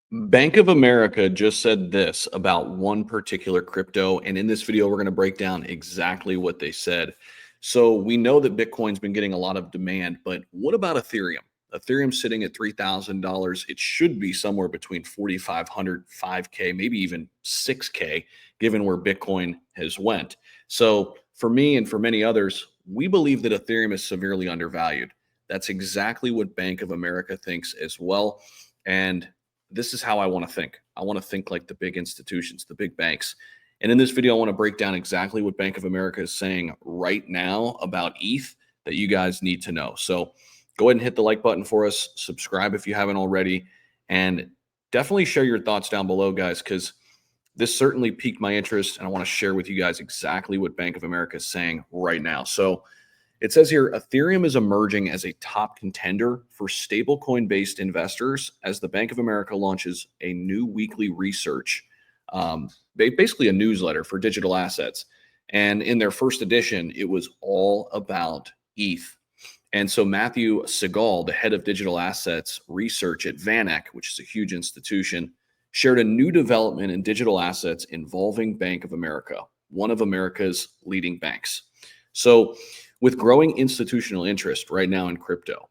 Bank of America just said this about one particular crypto. And in this video, we're going to break down exactly what they said. So we know that Bitcoin's been getting a lot of demand, but what about Ethereum? Ethereum's sitting at $3,000. It should be somewhere between 4,500, 5K, maybe even 6K, given where Bitcoin has went. So for me and for many others, we believe that Ethereum is severely undervalued. That's exactly what Bank of America thinks as well. And this is how I want to think. I want to think like the big institutions, the big banks. And in this video, I want to break down exactly what Bank of America is saying right now about ETH that you guys need to know. So go ahead and hit the like button for us, subscribe if you haven't already, and definitely share your thoughts down below, guys, because this certainly piqued my interest, and I want to share with you guys exactly what Bank of America is saying right now. So it says here, Ethereum is emerging as a top contender for stablecoin-based investors as the Bank of America launches a new weekly research, basically a newsletter for digital assets. And in their first edition, it was all about ETH. And so Matthew Segal, the head of digital assets research at VanEck, which is a huge institution, shared a new development in digital assets involving Bank of America, one of America's leading banks. So with growing institutional interest right now in crypto,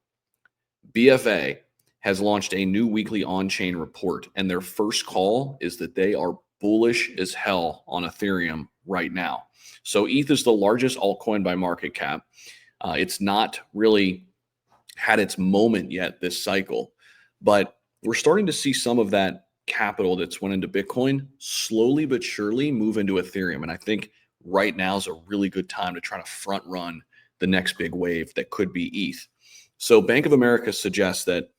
BFA has launched a new weekly on-chain report, and their first call is that they are bullish as hell on Ethereum right now. So ETH is the largest altcoin by market cap. It's not really had its moment yet this cycle, but we're starting to see some of that capital that's went into Bitcoin slowly but surely move into Ethereum. And I think right now is a really good time to try to front run the next big wave that could be ETH. So Bank of America suggests that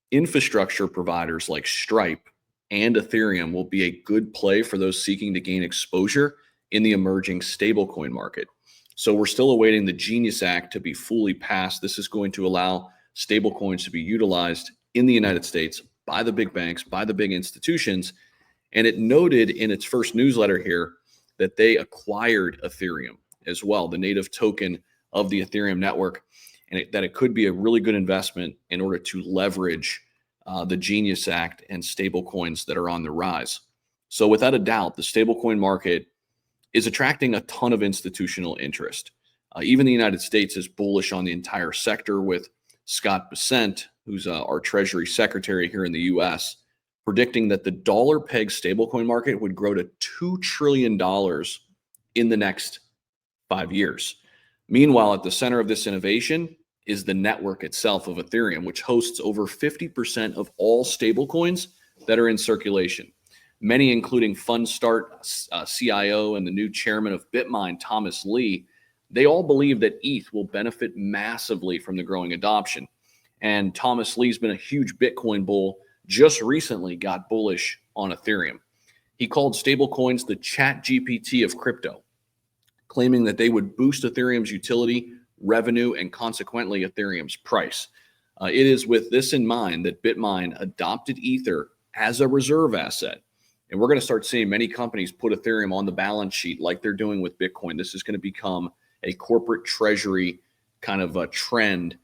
infrastructure providers like Stripe and Ethereum will be a good play for those seeking to gain exposure in the emerging stablecoin market. So we're still awaiting the Genius Act to be fully passed. This is going to allow stablecoins to be utilized in the United States by the big banks, by the big institutions. And it noted in its first newsletter here that they acquired Ethereum as well, the native token of the Ethereum network, and that it could be a really good investment in order to leverage the Genius Act and stablecoins that are on the rise. So without a doubt, the stablecoin market is attracting a ton of institutional interest. Even the United States is bullish on the entire sector, with Scott Bessent, who's our Treasury Secretary here in the US, predicting that the dollar peg stablecoin market would grow to $2 trillion in the next 5 years. Meanwhile, at the center of this innovation is the network itself of Ethereum, which hosts over 50% of all stablecoins that are in circulation. Many, including FundStart CIO and the new chairman of BitMine, Thomas Lee, they all believe that ETH will benefit massively from the growing adoption. And Thomas Lee's been a huge Bitcoin bull, just recently got bullish on Ethereum. He called stablecoins the ChatGPT of crypto, claiming that they would boost Ethereum's utility, revenue, and consequently Ethereum's price. It is with this in mind that BitMine adopted Ether as a reserve asset. And we're going to start seeing many companies put Ethereum on the balance sheet like they're doing with Bitcoin. This is going to become a corporate treasury kind of a trend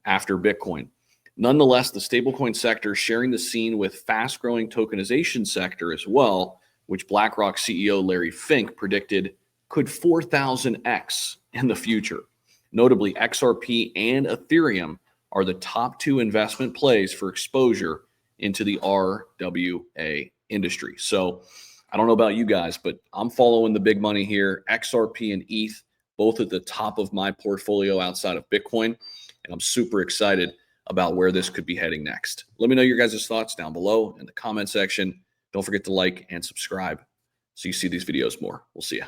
after Bitcoin. Nonetheless, the stablecoin sector is sharing the scene with fast-growing tokenization sector as well, which BlackRock CEO Larry Fink predicted could 4,000x in the future. Notably, XRP and Ethereum are the top two investment plays for exposure into the RWA industry. So I don't know about you guys, but I'm following the big money here. XRP and ETH, both at the top of my portfolio outside of Bitcoin. And I'm super excited about where this could be heading next. Let me know your guys' thoughts down below in the comment section. Don't forget to like and subscribe so you see these videos more. We'll see you.